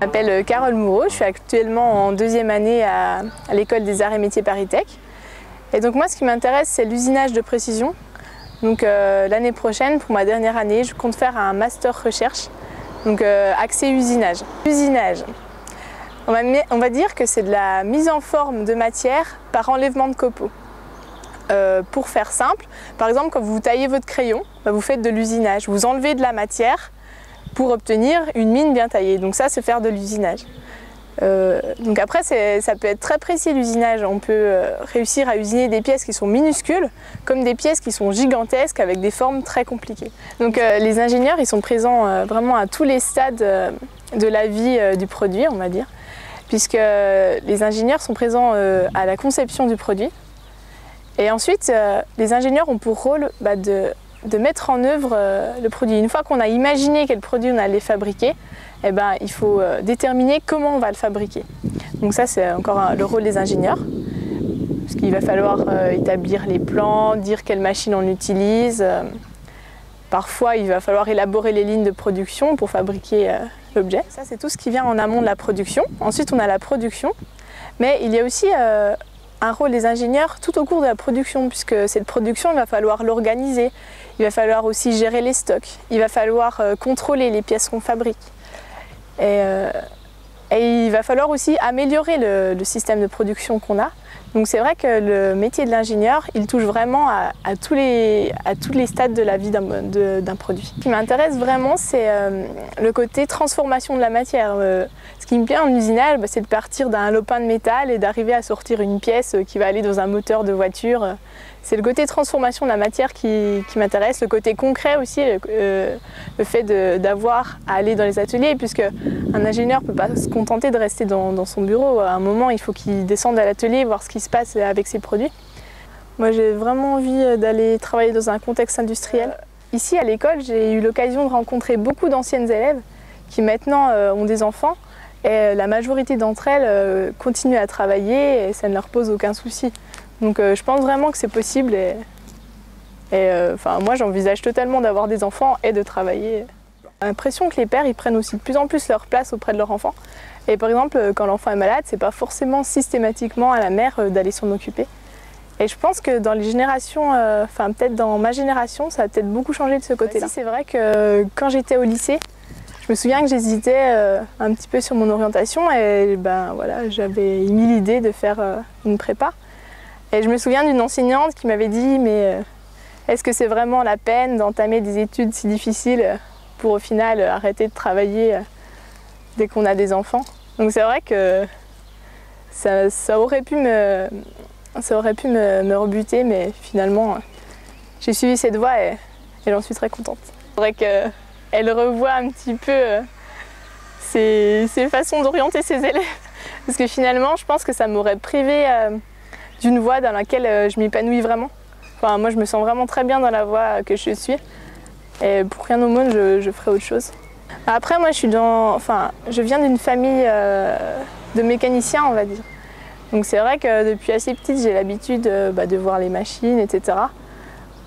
Je m'appelle Carole Moureau, je suis actuellement en deuxième année à l'école des arts et métiers ParisTech. Et donc moi ce qui m'intéresse c'est l'usinage de précision. Donc l'année prochaine, pour ma dernière année, je compte faire un master recherche, donc axé usinage. Usinage, on va dire que c'est de la mise en forme de matière par enlèvement de copeaux. Pour faire simple, par exemple quand vous taillez votre crayon, vous faites de l'usinage, vous enlevez de la matière pour obtenir une mine bien taillée. Donc ça c'est faire de l'usinage. Donc après ça peut être très précis l'usinage, on peut réussir à usiner des pièces qui sont minuscules comme des pièces qui sont gigantesques avec des formes très compliquées. Donc les ingénieurs ils sont présents vraiment à tous les stades de la vie du produit on va dire, puisque les ingénieurs sont présents à la conception du produit et ensuite les ingénieurs ont pour rôle de mettre en œuvre le produit. Une fois qu'on a imaginé quel produit on allait fabriquer, eh ben, il faut déterminer comment on va le fabriquer. Donc ça c'est encore le rôle des ingénieurs, parce qu'il va falloir établir les plans, dire quelle machine on utilise. Parfois il va falloir élaborer les lignes de production pour fabriquer l'objet. Ça c'est tout ce qui vient en amont de la production. Ensuite on a la production, mais il y a aussi un rôle des ingénieurs tout au cours de la production, puisque cette production, il va falloir l'organiser, il va falloir aussi gérer les stocks, il va falloir contrôler les pièces qu'on fabrique. Et il va falloir aussi améliorer le système de production qu'on a. Donc c'est vrai que le métier de l'ingénieur, il touche vraiment à tous les stades de la vie d'un produit. Ce qui m'intéresse vraiment, c'est le côté transformation de la matière. Ce qui me plaît en usinage, c'est de partir d'un lopin de métal et d'arriver à sortir une pièce qui va aller dans un moteur de voiture. C'est le côté transformation de la matière qui m'intéresse, le côté concret aussi, le fait d'avoir à aller dans les ateliers, puisque un ingénieur ne peut pas se contenter de rester dans son bureau. À un moment, il faut qu'il descende à l'atelier, voir ce qui se passe avec ses produits. Moi, j'ai vraiment envie d'aller travailler dans un contexte industriel. Ici, à l'école, j'ai eu l'occasion de rencontrer beaucoup d'anciennes élèves qui maintenant ont des enfants, et la majorité d'entre elles continuent à travailler et ça ne leur pose aucun souci. Donc je pense vraiment que c'est possible moi j'envisage totalement d'avoir des enfants et de travailler. J'ai l'impression que les pères ils prennent aussi de plus en plus leur place auprès de leur enfant. Et par exemple quand l'enfant est malade, c'est pas forcément systématiquement à la mère d'aller s'en occuper. Et je pense que dans les générations, peut-être dans ma génération, ça a peut-être beaucoup changé de ce côté-là. C'est vrai que quand j'étais au lycée, je me souviens que j'hésitais un petit peu sur mon orientation et j'avais mis l'idée de faire une prépa. Et je me souviens d'une enseignante qui m'avait dit « mais est-ce que c'est vraiment la peine d'entamer des études si difficiles pour au final arrêter de travailler dès qu'on a des enfants ?» Donc c'est vrai que ça aurait pu me rebuter, mais finalement j'ai suivi cette voie et j'en suis très contente. C'est vrai qu'elle revoit un petit peu ses façons d'orienter ses élèves, parce que finalement je pense que ça m'aurait privé d'une voie dans laquelle je m'épanouis vraiment. Enfin, moi je me sens vraiment très bien dans la voie que je suis et pour rien au monde je ferai autre chose. Après moi je viens d'une famille de mécaniciens on va dire. Donc c'est vrai que depuis assez petite j'ai l'habitude de voir les machines etc.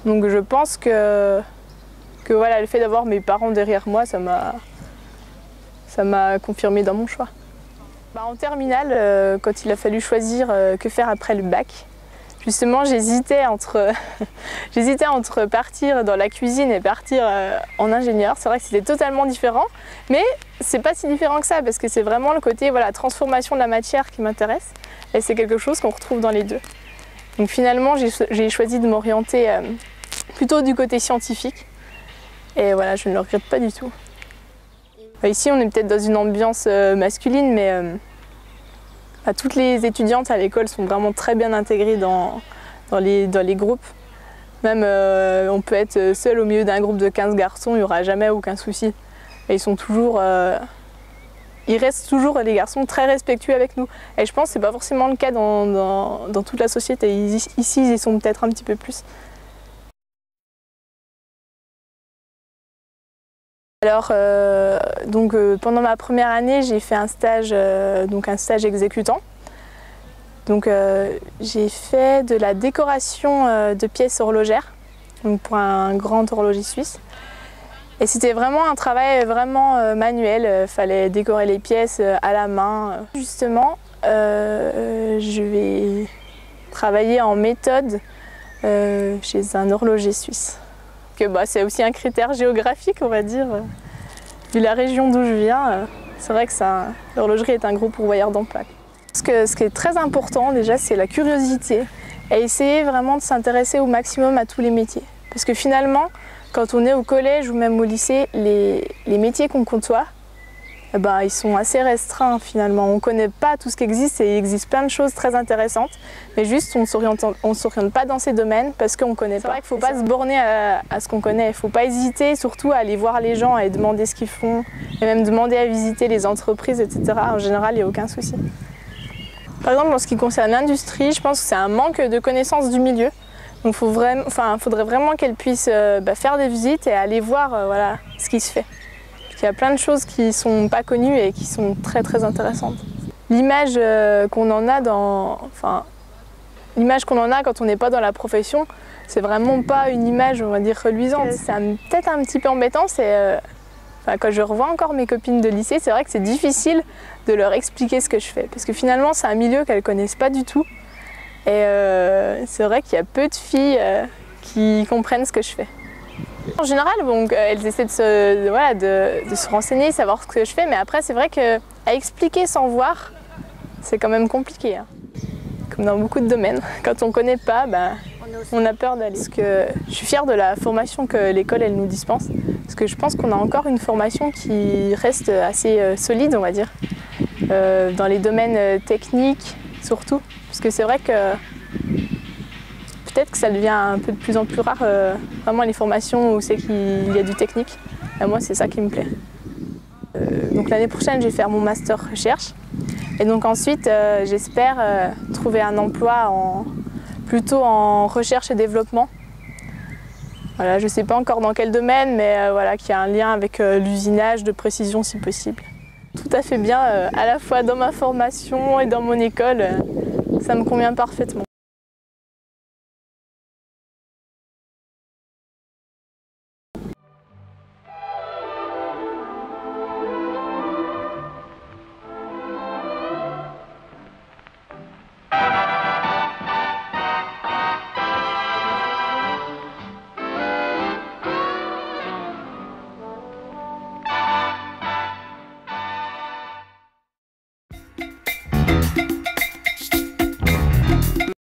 Donc je pense que voilà, le fait d'avoir mes parents derrière moi ça m'a confirmé dans mon choix. En terminale, quand il a fallu choisir que faire après le bac, justement j'hésitais entre partir dans la cuisine et partir en ingénieur. C'est vrai que c'était totalement différent, mais c'est pas si différent que ça parce que c'est vraiment le côté transformation de la matière qui m'intéresse et c'est quelque chose qu'on retrouve dans les deux. Donc finalement j'ai choisi de m'orienter plutôt du côté scientifique et voilà, je ne le regrette pas du tout. Ici, on est peut-être dans une ambiance masculine, mais toutes les étudiantes à l'école sont vraiment très bien intégrées dans les groupes. Même on peut être seul au milieu d'un groupe de 15 garçons, il n'y aura jamais aucun souci. Et ils restent toujours, les garçons, très respectueux avec nous. Et je pense que ce n'est pas forcément le cas dans toute la société. Ici, ils y sont peut-être un petit peu plus. Alors, pendant ma première année, j'ai fait un stage exécutant. Donc, j'ai fait de la décoration de pièces horlogères pour un grand horloger suisse. Et c'était vraiment un travail vraiment manuel, fallait décorer les pièces à la main. Justement, je vais travailler en méthode chez un horloger suisse. C'est aussi un critère géographique, on va dire. Vu la région d'où je viens, c'est vrai que l'horlogerie est un gros pourvoyeur d'emploi. Ce qui est très important déjà, c'est la curiosité et essayer vraiment de s'intéresser au maximum à tous les métiers. Parce que finalement, quand on est au collège ou même au lycée, les métiers qu'on côtoie, ils sont assez restreints finalement. On ne connaît pas tout ce qui existe et il existe plein de choses très intéressantes, mais juste on ne s'oriente pas dans ces domaines parce qu'on ne connaît pas. C'est vrai qu'il ne faut pas se borner à ce qu'on connaît, il ne faut pas hésiter surtout à aller voir les gens et demander ce qu'ils font, et même demander à visiter les entreprises, etc. En général, il n'y a aucun souci. Par exemple, en ce qui concerne l'industrie, je pense que c'est un manque de connaissance du milieu. Donc il faudrait vraiment qu'elle puisse faire des visites et aller voir ce qui se fait. Parce qu'il y a plein de choses qui ne sont pas connues et qui sont très très intéressantes. L'image qu'on en a quand on n'est pas dans la profession, c'est vraiment pas une image, on va dire, reluisante. C'est peut-être un petit peu embêtant, quand je revois encore mes copines de lycée, c'est vrai que c'est difficile de leur expliquer ce que je fais. Parce que finalement, c'est un milieu qu'elles ne connaissent pas du tout. Et c'est vrai qu'il y a peu de filles qui comprennent ce que je fais. En général, elles essaient de se renseigner, savoir ce que je fais, mais après c'est vrai qu'à expliquer sans voir, c'est quand même compliqué. Hein. Comme dans beaucoup de domaines, quand on ne connaît pas, on a peur d'aller. Parce que je suis fière de la formation que l'école elle nous dispense, parce que je pense qu'on a encore une formation qui reste assez solide, on va dire, dans les domaines techniques surtout. Parce que c'est vrai que peut-être que ça devient un peu de plus en plus rare, vraiment les formations où c'est qu'il y a du technique. Et moi, c'est ça qui me plaît. Donc l'année prochaine, je vais faire mon master recherche. Et donc ensuite, j'espère trouver un emploi plutôt en recherche et développement. Voilà, je ne sais pas encore dans quel domaine, mais qu'il y a un lien avec l'usinage de précision si possible. Tout à fait bien, à la fois dans ma formation et dans mon école. Ça me convient parfaitement.